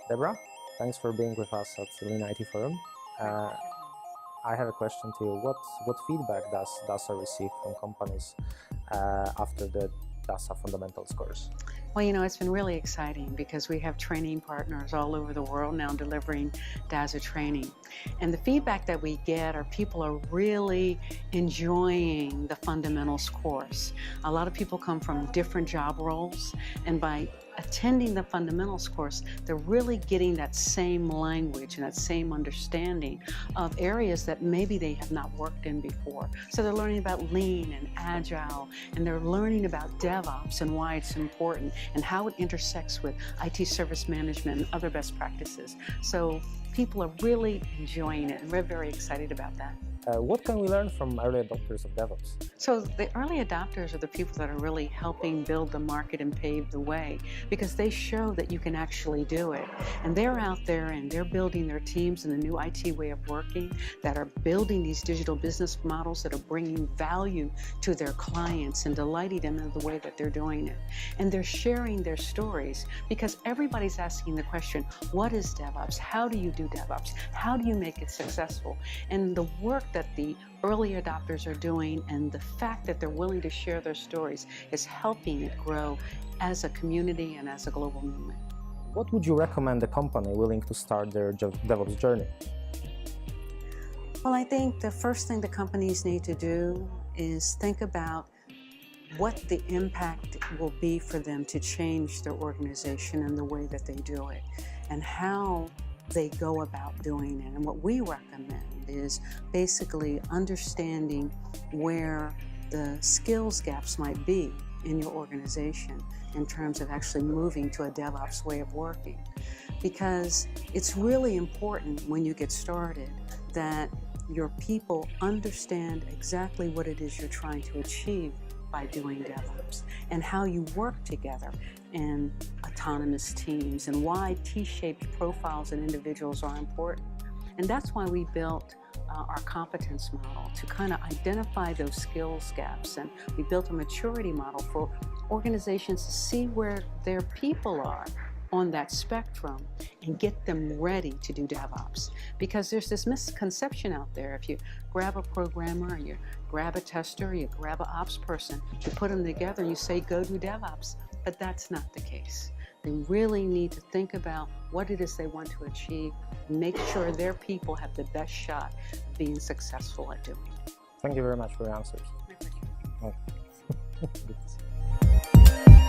Deborah, thanks for being with us at the Lean IT Forum. I have a question to you. What feedback does DASA receive from companies after the DASA fundamentals course? Well, you know, it's been really exciting because we have training partners all over the world now delivering DASA training. And the feedback that we get are people are really enjoying the fundamentals course. A lot of people come from different job roles, and by attending the fundamentals course, they're really getting that same language and that same understanding of areas that maybe they have not worked in before. So they're learning about lean and agile, and they're learning about DevOps and why it's important and how it intersects with IT service management and other best practices. So people are really enjoying it, and we're very excited about that. What can we learn from early adopters of DevOps? So the early adopters are the people that are really helping build the market and pave the way, because they show that you can actually do it. And they're out there and they're building their teams in the new IT way of working, that are building these digital business models that are bringing value to their clients and delighting them in the way that they're doing it. And they're sharing their stories, because everybody's asking the question, what is DevOps? How do you do DevOps? How do you make it successful? And the work that the early adopters are doing and the fact that they're willing to share their stories is helping it grow as a community and as a global movement. What would you recommend a company willing to start their DevOps journey? Well, I think the first thing the companies need to do is think about what the impact will be for them to change their organization and the way that they do it, and how they go about doing it. And what we recommend is basically understanding where the skills gaps might be in your organization in terms of actually moving to a DevOps way of working. Because it's really important when you get started that your people understand exactly what it is you're trying to achieve by doing DevOps, and how you work together in autonomous teams, and why T-shaped profiles and individuals are important. And that's why we built our competence model, to kind of identify those skills gaps. And we built a maturity model for organizations to see where their people are on that spectrum and get them ready to do DevOps. Because there's this misconception out there: if you grab a programmer, you grab a tester, you grab an ops person, you put them together and you say, go do DevOps. But that's not the case. They really need to think about what it is they want to achieve, and make sure their people have the best shot of being successful at doing it. Thank you very much for your answers. My pleasure. Oh.